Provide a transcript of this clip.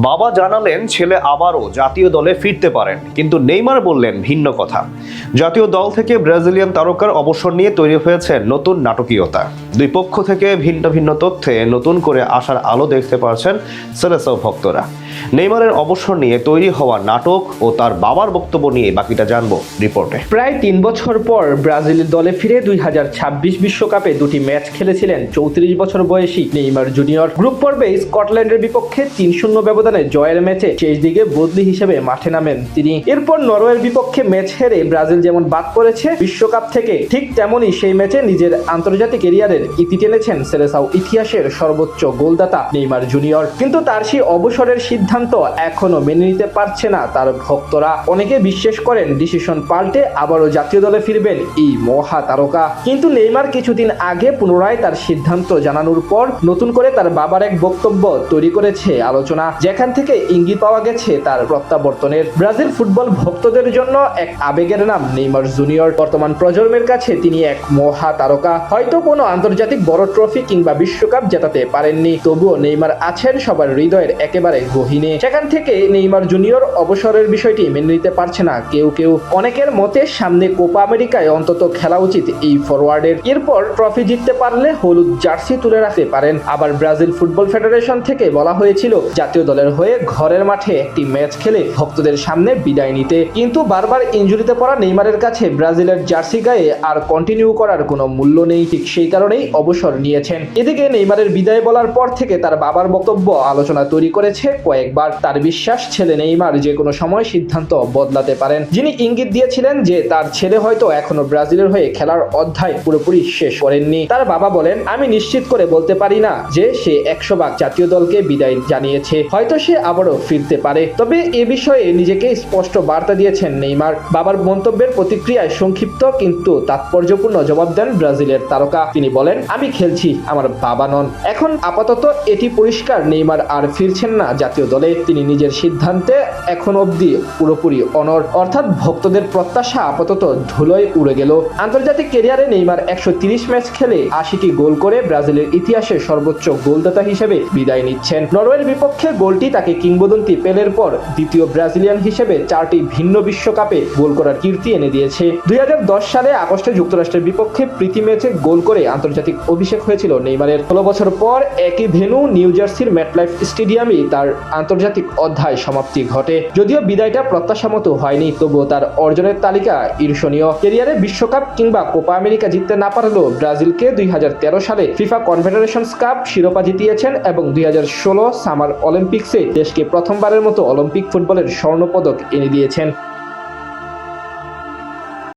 বাবা জানালেন ছেলে আবারও জাতীয় দলে ফিরতে পারেন, কিন্তু নেইমার বললেন ভিন্ন কথা। জাতীয় দল থেকে ব্রাজিলিয়ান তারকার অবসর নিয়ে তৈরি হয়েছে নতুন নাটকীয়তা। দুই পক্ষ থেকে ভিন্ন ভিন্ন তথ্যে নতুন করে আসার আলো দেখতে পারছেন সেলেসাও ভক্তরা। নেইমারের অবসর নিয়ে তৈরি হওয়া নাটক ও তার বাবার বক্তব্য নিয়ে বাকিটা জানবো রিপোর্টে। প্রায় ৩ বছর পর ব্রাজিলের দলে ফিরে ২০২৬ বিশ্বকাপে দুটি ম্যাচ খেলেছিলেন ৩৪ বছর বয়সী নেইমার জুনিয়র। গ্রুপ পর্বে স্কটল্যান্ডের বিপক্ষে ৩-০ ব্যবধানে জয়ের ম্যাচে শেষ দিকে বদলি হিসেবে মাঠে নামেন তিনি। এরপর নরওয়ের বিপক্ষে ম্যাচ হেরে ব্রাজিল যেমন বাদ পড়েছে বিশ্বকাপ থেকে, ঠিক তেমনই সেই ম্যাচে নিজের আন্তর্জাতিক ক্যারিয়ারের ইতি টেনেছেন সেলেসাও ইতিহাসের সর্বোচ্চ গোলদাতা নেইমার জুনিয়র। কিন্তু তার সেই অবসরের সিদ্ধান্ত এখনো মেনে নিতে পারছে না তার ভক্তরা। অনেকে বিশ্বাস করেন ডিসিশন পাল্টে আবারও জাতীয় দলে ফিরবেন এই মহা তারকা। কিন্তু নেইমার কিছুদিন আগে পুনরায় তার সিদ্ধান্ত জানানোর পর নতুন করে তার বাবার এক বক্তব্য তৈরি করেছে আলোচনা, যেখান থেকে ইঙ্গিত পাওয়া গেছে তার প্রত্যাবর্তনের। ব্রাজিল ফুটবল ভক্তদের জন্য এক আবেগের নাম নেইমার জুনিয়র। বর্তমান প্রজন্মের কাছে তিনি এক মহা তারকা। হয়তো কোনো আন্তর্জাতিক বড় ট্রফি কিংবা বিশ্বকাপ জেতাতে পারেননি, তবুও নেইমার আছেন সবার হৃদয়ের একেবারে গহীনে। সেখান থেকে নেইমার জুনিয়র অবসরের বিষয়টি মেনে নিতে পারছে না কেউ কেউ। অনেকের মতে সামনে কোপা আমেরিকায় অন্তত খেলা উচিত এই ফরওয়ার্ডের। এরপর ট্রফি জিততে পারলে হলুদ জার্সি তুলে রাখতে পারেন। আবার ব্রাজিল ফুটবল ফেডারেশন থেকে বলা হয়েছিল জাতীয় দলের হয়ে ঘরের মাঠে একটি ম্যাচ খেলে ভক্তদের সামনে বিদায় নিতে। কিন্তু বারবার ইনজুরিতে পড়া নেইমারের কাছে ব্রাজিলের জার্সি গায়ে আর কন্টিনিউ করার কোনো মূল্য নেই, ঠিক সেই কারণেই অবসর নিয়েছেন। এদিকে নেইমারের বিদায় বলার পর থেকে তার বাবার বক্তব্য আলোচনা তৈরি করেছে কয়েকবার। তার বিশ্বাস ছেলে নেইমার যে কোনো সময় সিদ্ধান্ত বদলাতে পারেন। যিনি ইঙ্গিত দিয়েছিলেন যে তার ছেলে হয়তো এখনো ব্রাজিলের হয়ে খেলার অধ্যায় পুরোপুরি শেষ করেননি। তার বাবা বলেন, আমি নিশ্চিত করে বলতে পারি না যে সে ১০০ ভাগ জাতীয় দলকে বিদায় জানিয়েছে, হয়তো সে আবারও ফিরতে পারে। তবে এ বিষয়ে নিজেকে স্পষ্ট বার্তা দিয়েছেন নেইমার। বাবার মন্তব্যের প্রতিক্রিয়ায় সংক্ষিপ্ত কিন্তু তাৎপর্যপূর্ণ জবাব দেন ব্রাজিলের তারকা। তিনি বলেন, আমি খেলছি, আমার বাবা নন। এখন আপাতত এটি পরিষ্কার, নেইমার আর ফিরছেন না জাতীয় দলে। তিনি নিজের সিদ্ধান্তে এখন অবধি পুরোপুরি অনড়, অর্থাৎ ভক্তদের প্রত্যাশা আপাতত ধুলোয় উড়ে গেল। আন্তর্জাতিক ক্যারিয়ারে নেইমার ১৩০ ম্যাচ খেলে ৮০টি গোল করে ব্রাজিলের ইতিহাসে সর্বোচ্চ গোলদাতা হিসেবে বিদায় নিচ্ছেন। নরওয়ের বিপক্ষে গোলটি তাকে কিংবদন্তি পেলের পর দ্বিতীয় ব্রাজিলিয়ান হিসেবে ৪টি ভিন্ন বিশ্বকাপে গোল করার কীর্তি এনে দিয়েছে। ২০১০ সালে আগস্টে যুক্তরাষ্ট্রের বিপক্ষে প্রীতি ম্যাচে গোল করে আন্তর্জাতিক অভিষেক হয়েছিল নেইমারের। ১৬ বছর পর একই ভেন্যু নিউ জার্সির ম্যাটলাইফ স্টেডিয়ামে তার আন্তর্জাতিক অধ্যায় সমাপ্তি ঘটে। যদিও বিদায়টা প্রত্যাশা মতো হয়নি, তবুও তার অর্জনের তালিকা ঈর্ষণীয়। ক্যারিয়ারে বিশ্বকাপ কিংবা কোপা আমেরিকা জিততে না পারলেও ব্রাজিলকে ২০১৩ সালে ফিফা কনফেডারেশনস কাপ শিরোপা জিতিয়েছেন এবং ২০১৬ সামার অলিম্পিক্সে দেশকে প্রথমবারের মতো অলিম্পিক ফুটবলের স্বর্ণপদক এনে দিয়েছেন।